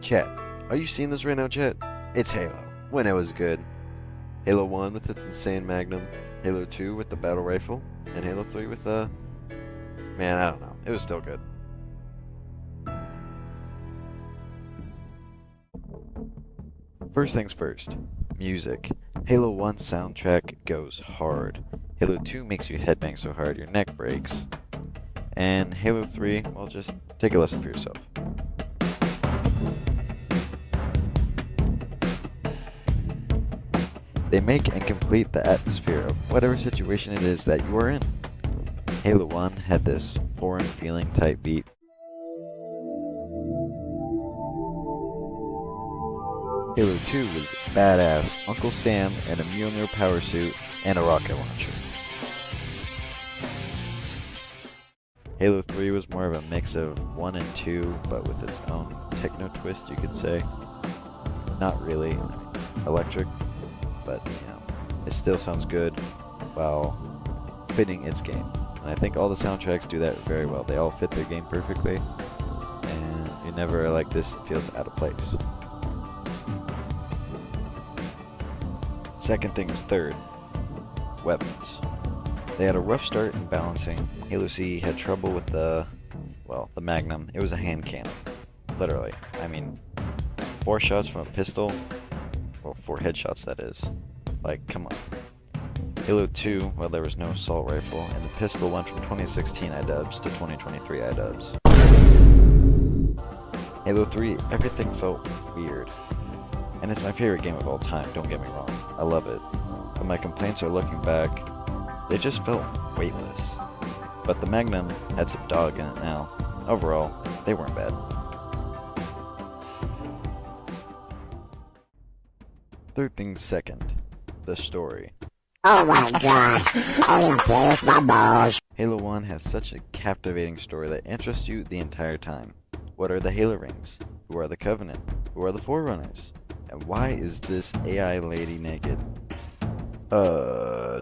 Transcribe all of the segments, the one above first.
Chat, are you seeing this right now, chat? It's Halo, when it was good. Halo 1 with its insane Magnum, Halo 2 with the battle rifle, and Halo 3 with the... Man, I don't know. It was still good. First things first, music. Halo 1 soundtrack goes hard. Halo 2 makes you headbang so hard your neck breaks. And Halo 3, well, just take a listen for yourself. They make and complete the atmosphere of whatever situation it is that you are in. Halo 1 had this foreign feeling type beat. Halo 2 was badass Uncle Sam in a Mjolnir power suit and a rocket launcher. Halo 3 was more of a mix of 1 and 2, but with its own techno twist, you could say. Not really electric, but you know, it still sounds good while fitting its game. And I think all the soundtracks do that very well. They all fit their game perfectly, and you never are like, this feels out of place. Second thing was third, weapons. They had a rough start in balancing. Halo C had trouble with the Magnum. It was a hand cannon, literally. I mean, 4 shots from a pistol, well, 4 headshots that is. Like, come on. Halo 2, well, there was no assault rifle, and the pistol went from 2016 iDubbbz to 2023 iDubbbz. Halo 3, everything felt weird. And it's my favorite game of all time, don't get me wrong. I love it. But my complaints are looking back, they just felt weightless. But the Magnum had some dog in it now. Overall, they weren't bad. Third thing second, the story. Oh my god, I wanna play with my balls. Halo 1 has such a captivating story that interests you the entire time. What are the Halo rings? Who are the Covenant? Who are the Forerunners? And why is this AI lady naked?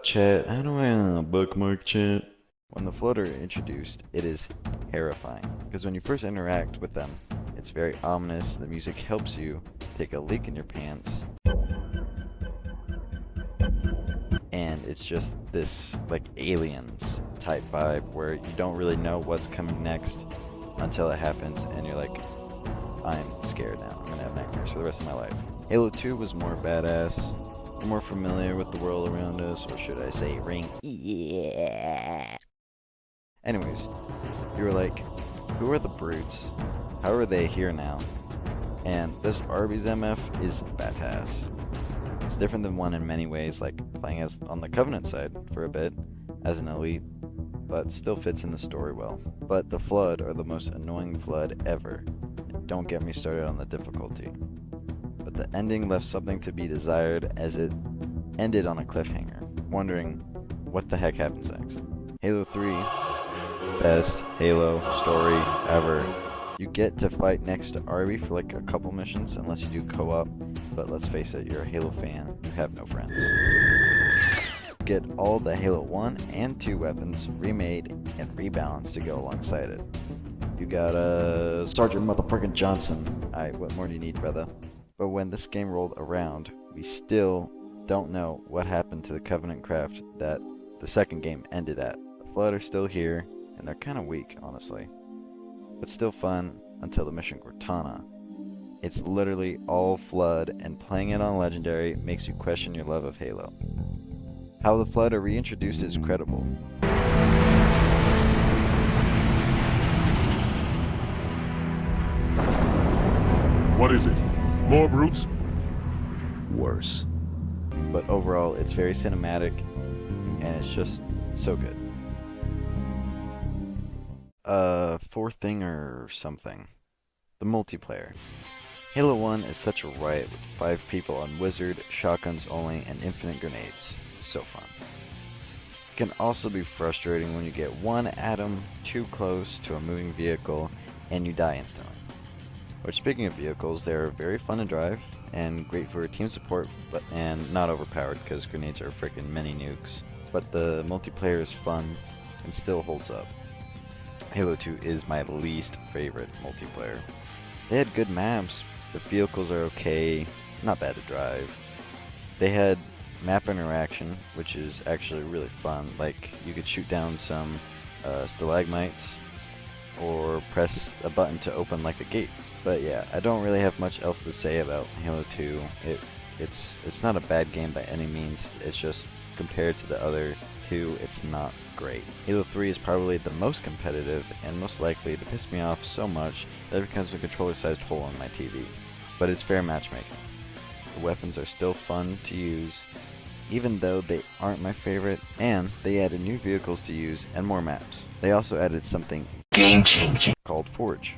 Chat, how do I bookmark chat? When the Flood are introduced, it is terrifying. Because when you first interact with them, it's very ominous, the music helps you take a leak in your pants. And it's just this, like, aliens type vibe where you don't really know what's coming next until it happens, and you're like, I'm scared now. I'm gonna have nightmares for the rest of my life. Halo 2 was more badass. We're more familiar with the world around us, or should I say, ring. Yeah. Anyways, you were like, who are the brutes? How are they here now? And this Arby's MF is badass. It's different than 1 in many ways, like playing as on the Covenant side for a bit, as an elite, but still fits in the story well. But the Flood are the most annoying Flood ever. And don't get me started on the difficulty. But the ending left something to be desired as it ended on a cliffhanger, wondering what the heck happens next. Halo 3, best Halo story ever. You get to fight next to Arby for like a couple missions, unless you do co-op, but let's face it, you're a Halo fan, you have no friends. Get all the Halo 1 and 2 weapons remade and rebalanced to go alongside it. You got Sergeant motherfucking Johnson. Alright, what more do you need, brother? But when this game rolled around, we still don't know what happened to the Covenant craft that the second game ended at. The Flood are still here, and they're kinda weak, honestly. But still fun until the mission Cortana. It's literally all Flood, and playing it on Legendary makes you question your love of Halo. How the Flood are reintroduced is credible. What is it? More brutes? Worse. But overall, it's very cinematic, and it's just so good. Fourth thing or something. The multiplayer. Halo 1 is such a riot with 5 people on Wizard, shotguns only, and infinite grenades. So fun. It can also be frustrating when you get one atom too close to a moving vehicle and you die instantly. Which, speaking of vehicles, they're very fun to drive and great for team support, and not overpowered because grenades are freaking mini nukes. But the multiplayer is fun and still holds up. Halo 2 is my least favorite multiplayer. They had good maps, The vehicles are okay, not bad to drive. They had map interaction, which is actually really fun. Like, you could shoot down some stalagmites or press a button to open like a gate. But yeah, I don't really have much else to say about Halo 2. It's not a bad game by any means. It's just compared to the other two, it's not great. Halo 3 is probably the most competitive and most likely to piss me off so much that it becomes a controller-sized hole in my TV. But it's fair matchmaking. The weapons are still fun to use, even though they aren't my favorite, and they added new vehicles to use and more maps. They also added something game-changing called Forge.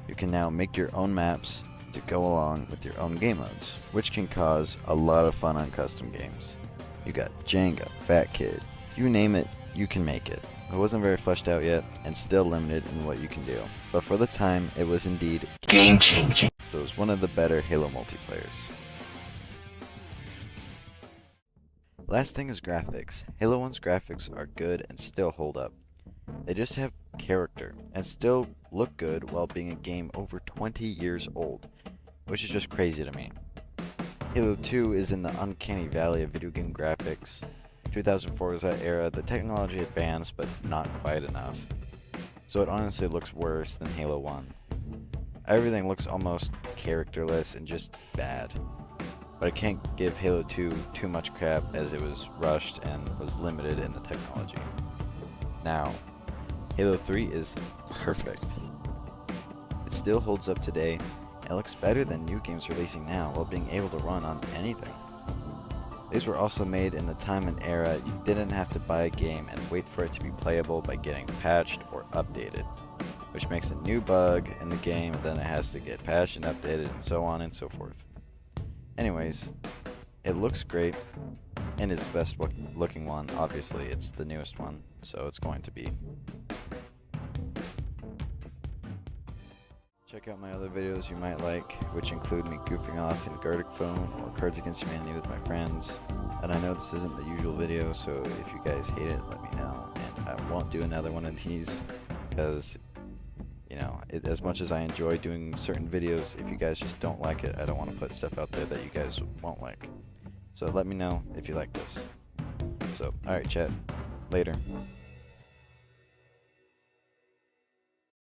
You can now make your own maps to go along with your own game modes, which can cause a lot of fun on custom games. You got Jenga, Fat Kid, you name it, you can make it. It wasn't very fleshed out yet, and still limited in what you can do. But for the time, it was indeed game-changing. So it was one of the better Halo multiplayers. Last thing is graphics. Halo 1's graphics are good and still hold up. They just have character and still look good while being a game over 20 years old, which is just crazy to me. Halo 2 is in the uncanny valley of video game graphics. 2004 was that era. The technology advanced, but not quite enough. So it honestly looks worse than Halo 1. Everything looks almost characterless and just bad. But I can't give Halo 2 too much crap as it was rushed and was limited in the technology. Now, Halo 3 is perfect. It still holds up today, and it looks better than new games releasing now while being able to run on anything. These were also made in the time and era you didn't have to buy a game and wait for it to be playable by getting patched or updated, which makes a new bug in the game and then it has to get patched and updated and so on and so forth. Anyways, it looks great and is the best looking one. Obviously, it's the newest one, so it's going to be. Check out my other videos you might like, which include me goofing off in Gartic Phone or Cards Against Humanity with my friends. And I know this isn't the usual video, so if you guys hate it, let me know. And I won't do another one of these, because, you know, as much as I enjoy doing certain videos, if you guys just don't like it, I don't want to put stuff out there that you guys won't like. So let me know if you like this. So, alright chat, later.